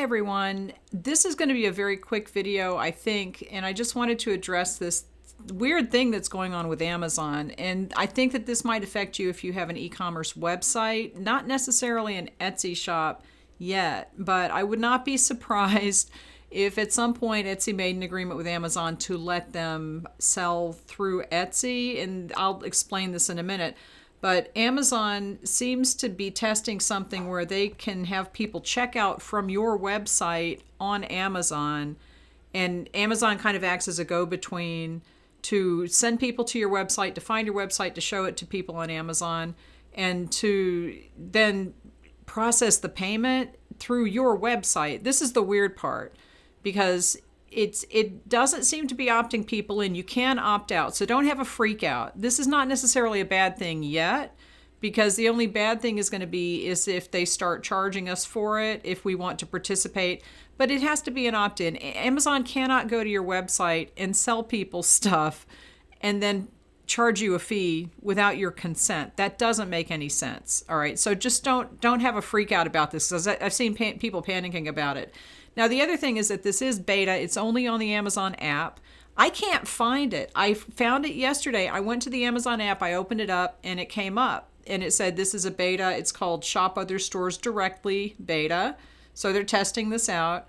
Hi everyone. This is going to be a very quick video, I think, and I just wanted to address this weird thing that's going on with Amazon. And I think that this might affect you if you have an e-commerce website, not necessarily an Etsy shop yet, but I would not be surprised if at some point Etsy made an agreement with Amazon to let them sell through Etsy, and I'll explain this in a minute. But Amazon seems to be testing something where they can have people check out from your website on Amazon, and Amazon kind of acts as a go-between to send people to your website, to find your website, to show it to people on Amazon, and to then process the payment through your website. This is the weird part, because it doesn't seem to be opting people in. You can opt out, so don't have a freak out. This is not necessarily a bad thing yet, because the only bad thing is going to be is if they start charging us for it, if we want to participate. But it has to be an opt-in. Amazon cannot go to your website and sell people stuff and then charge you a fee without your consent. That doesn't make any sense. All right, so just don't have a freak out about this, because I've seen people panicking about it. Now, the other thing is that this is beta. It's only on the Amazon app. I can't find it. I found it yesterday. I went to the Amazon app, I opened it up, and it came up. And it said this is a beta. It's called Shop Other Stores Directly Beta. So they're testing this out.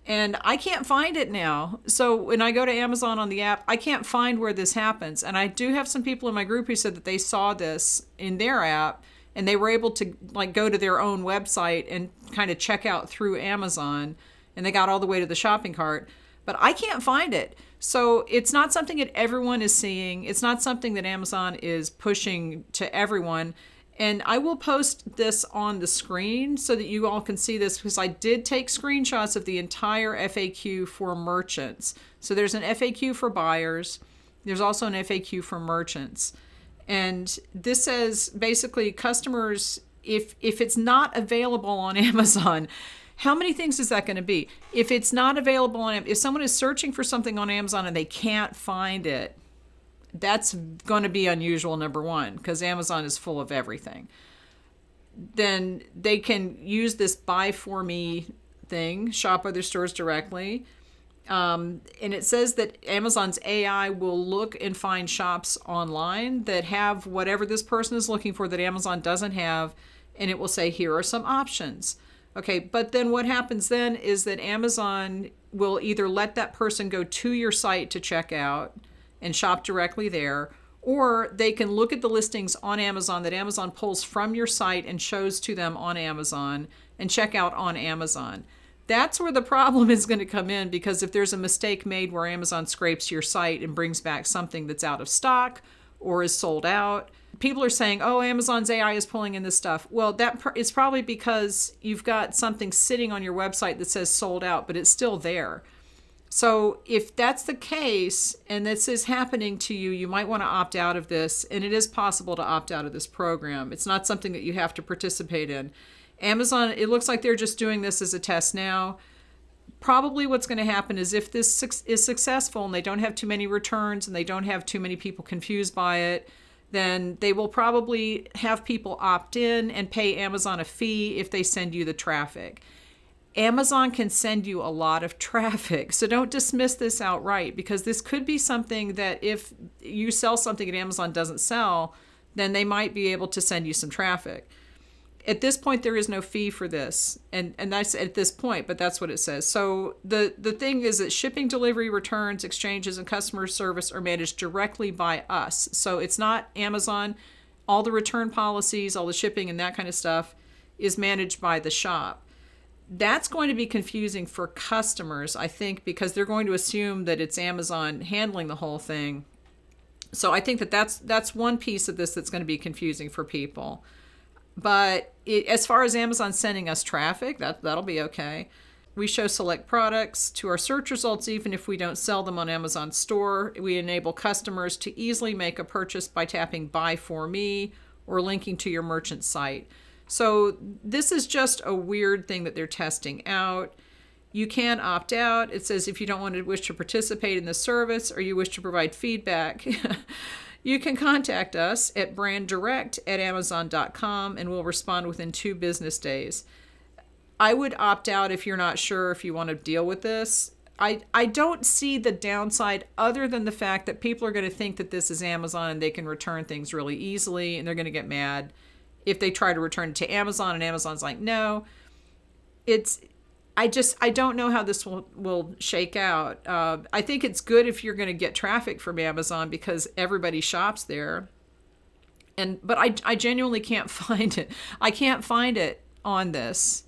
And I can't find it now. So when I go to Amazon on the app, I can't find where this happens. And I do have some people in my group who said that they saw this in their app, and they were able to go to their own website and kind of check out through Amazon, and they got all the way to the shopping cart. But I can't find it. So it's not something that everyone is seeing. It's not something that Amazon is pushing to everyone. And I will post this on the screen so that you all can see this, because I did take screenshots of the entire FAQ for merchants. So there's an FAQ for buyers. There's also an FAQ for merchants. And this says basically customers, if it's not available on Amazon, how many things is that going to be? If it's not available on, if someone is searching for something on Amazon and they can't find it, that's going to be unusual, number one, because Amazon is full of everything. Then they can use this buy for me thing, shop other stores directly. And it says that Amazon's AI will look and find shops online that have whatever this person is looking for that Amazon doesn't have, and it will say, here are some options. Okay, but then what happens then is that Amazon will either let that person go to your site to check out and shop directly there, or they can look at the listings on Amazon that Amazon pulls from your site and shows to them on Amazon and check out on Amazon. That's where the problem is going to come in, because if there's a mistake made where Amazon scrapes your site and brings back something that's out of stock or is sold out, people are saying, oh, Amazon's AI is pulling in this stuff. Well, that is probably because you've got something sitting on your website that says sold out, but it's still there. So if that's the case and this is happening to you, you might want to opt out of this. And it is possible to opt out of this program. It's not something that you have to participate in. Amazon, it looks like they're just doing this as a test now. Probably what's going to happen is if this is successful and they don't have too many returns and they don't have too many people confused by it, then they will probably have people opt in and pay Amazon a fee if they send you the traffic. Amazon can send you a lot of traffic, so don't dismiss this outright, because this could be something that if you sell something and Amazon doesn't sell, then they might be able to send you some traffic. At this point, there is no fee for this, and that's at this point, but that's what it says. So the thing is that shipping, delivery, returns, exchanges, and customer service are managed directly by us. So it's not Amazon. All the return policies, all the shipping and that kind of stuff is managed by the shop. That's going to be confusing for customers, I think, because they're going to assume that it's Amazon handling the whole thing. So I think that that's one piece of this that's going to be confusing for people. But as far as Amazon sending us traffic, that'll be okay. We show select products to our search results even if we don't sell them on Amazon store. We enable customers to easily make a purchase by tapping Buy For Me or linking to your merchant site. So this is just a weird thing that they're testing out. You can opt out. It says if you don't wish to participate in the service or you wish to provide feedback, you can contact us at branddirect@amazon.com and we'll respond within 2 business days. I would opt out if you're not sure if you want to deal with this. I don't see the downside other than the fact that people are going to think that this is Amazon and they can return things really easily, and they're going to get mad if they try to return it to Amazon and Amazon's like, no. I don't know how this will shake out. I think it's good if you're going to get traffic from Amazon because everybody shops there. But I genuinely can't find it. I can't find it on this.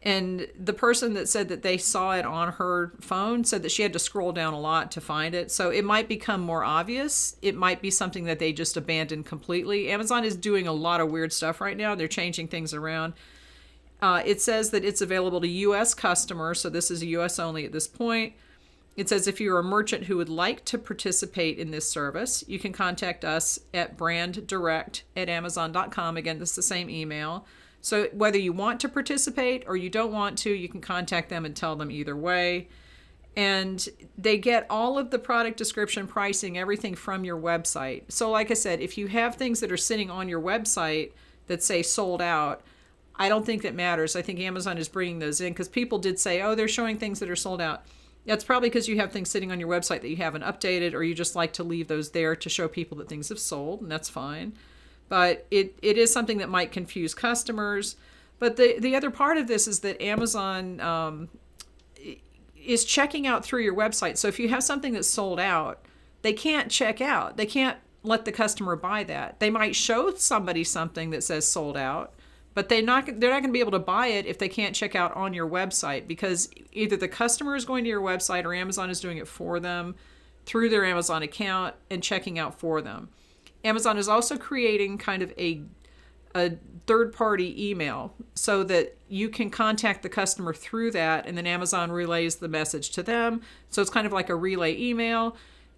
And the person that said that they saw it on her phone said that she had to scroll down a lot to find it. So it might become more obvious. It might be something that they just abandoned completely. Amazon is doing a lot of weird stuff right now. They're changing things around. It says that it's available to U.S. customers, so this is U.S. only at this point. It says if you're a merchant who would like to participate in this service, you can contact us at branddirect@amazon.com. Again, this is the same email. So whether you want to participate or you don't want to, you can contact them and tell them either way. And they get all of the product description, pricing, everything from your website. So like I said, if you have things that are sitting on your website that say sold out, I don't think that matters. I think Amazon is bringing those in because people did say, oh, they're showing things that are sold out. That's probably because you have things sitting on your website that you haven't updated, or you just like to leave those there to show people that things have sold, and that's fine. But it is something that might confuse customers. But the other part of this is that Amazon is checking out through your website. So if you have something that's sold out, they can't check out. They can't let the customer buy that. They might show somebody something that says sold out, but they're not going to be able to buy it if they can't check out on your website, because either the customer is going to your website or Amazon is doing it for them through their Amazon account and checking out for them. Amazon is also creating kind of a third-party email so that you can contact the customer through that, and then Amazon relays the message to them. So it's kind of like a relay email,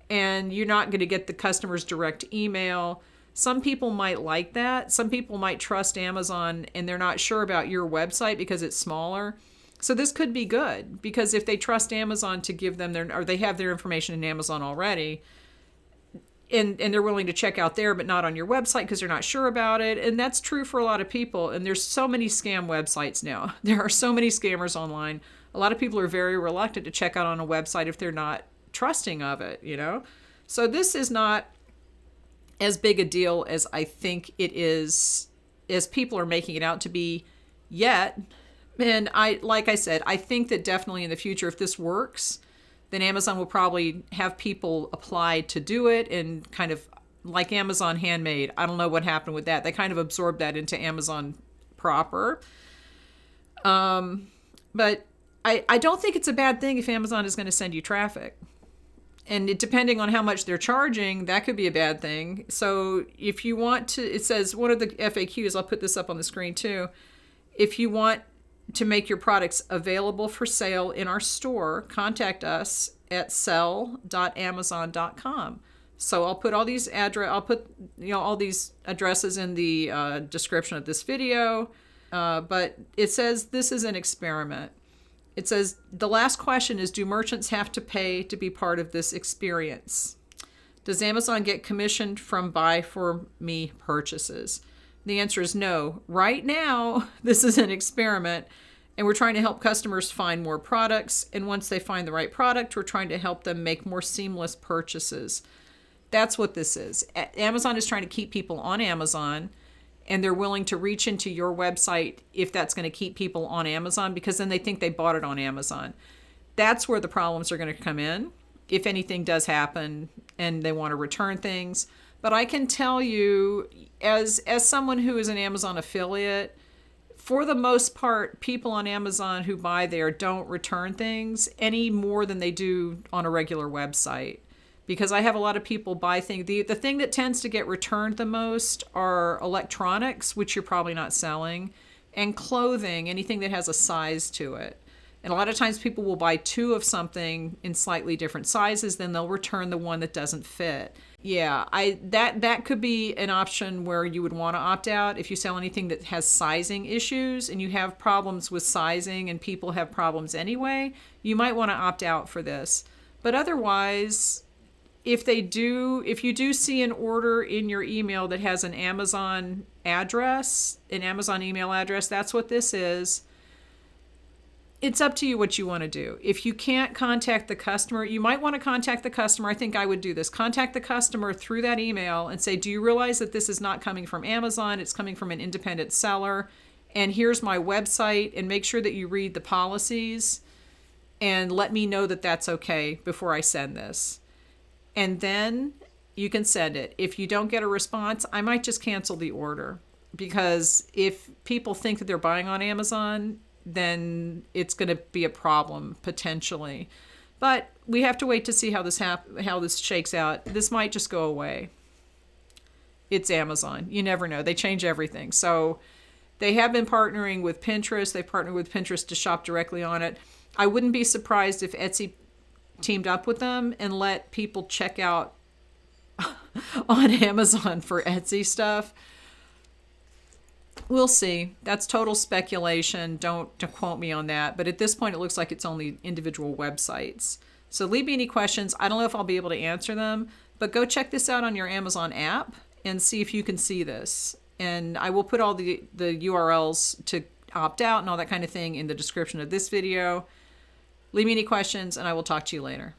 and you're not going to get the customer's direct email. Some people might like that. Some people might trust Amazon and they're not sure about your website because it's smaller. So this could be good, because if they trust Amazon to give them or they have their information in Amazon already, and they're willing to check out there but not on your website because they're not sure about it. And that's true for a lot of people. And there's so many scam websites now. There are so many scammers online. A lot of people are very reluctant to check out on a website if they're not trusting of it, you know? So this is not as big a deal as I think it is, as people are making it out to be yet. And like I said, I think that definitely in the future, if this works, then Amazon will probably have people apply to do it, and kind of like Amazon Handmade. I don't know what happened with that. They kind of absorbed that into Amazon proper. But I don't think it's a bad thing if Amazon is going to send you traffic. And depending on how much they're charging, that could be a bad thing. So if you want to, it says, one of the FAQs, I'll put this up on the screen too. If you want to make your products available for sale in our store, contact us at sell.amazon.com. So I'll put all these all these addresses in the description of this video. But it says this is an experiment. It says the last question is, do merchants have to pay to be part of this experience? Does Amazon get commissioned from buy for me purchases? The answer is no. Right now, this is an experiment, and we're trying to help customers find more products. And once they find the right product, we're trying to help them make more seamless purchases. That's what this is. Amazon is trying to keep people on Amazon, and they're willing to reach into your website if that's going to keep people on Amazon, because then they think they bought it on Amazon. That's where the problems are going to come in, if anything does happen and they want to return things. But I can tell you, as someone who is an Amazon affiliate, for the most part, people on Amazon who buy there don't return things any more than they do on a regular website. Because I have a lot of people buy things. The thing that tends to get returned the most are electronics, which you're probably not selling, and clothing, anything that has a size to it. And a lot of times people will buy two of something in slightly different sizes, then they'll return the one that doesn't fit. Yeah, that could be an option where you would want to opt out if you sell anything that has sizing issues and you have problems with sizing and people have problems anyway. You might want to opt out for this. But otherwise, if you do see an order in your email that has an Amazon address, an Amazon email address, that's what this is. It's up to you what you want to do. If you can't contact the customer, you might want to contact the customer. I think I would do this. Contact the customer through that email and say, do you realize that this is not coming from Amazon? It's coming from an independent seller. And here's my website. And make sure that you read the policies and let me know that that's okay before I send this. And then you can send it. If you don't get a response, I might just cancel the order, because if people think that they're buying on Amazon, then it's going to be a problem potentially. But we have to wait to see how this shakes out. This might just go away. It's Amazon. You never know. They change everything. So they have been partnering with Pinterest. They've partnered with Pinterest to shop directly on it. I wouldn't be surprised if Etsy teamed up with them and let people check out on Amazon for Etsy stuff. We'll see. That's total speculation. Don't quote me on that. But at this point, it looks like it's only individual websites. So leave me any questions. I don't know if I'll be able to answer them, but go check this out on your Amazon app and see if you can see this. And I will put all the URLs to opt out and all that kind of thing in the description of this video. Leave me any questions, and I will talk to you later.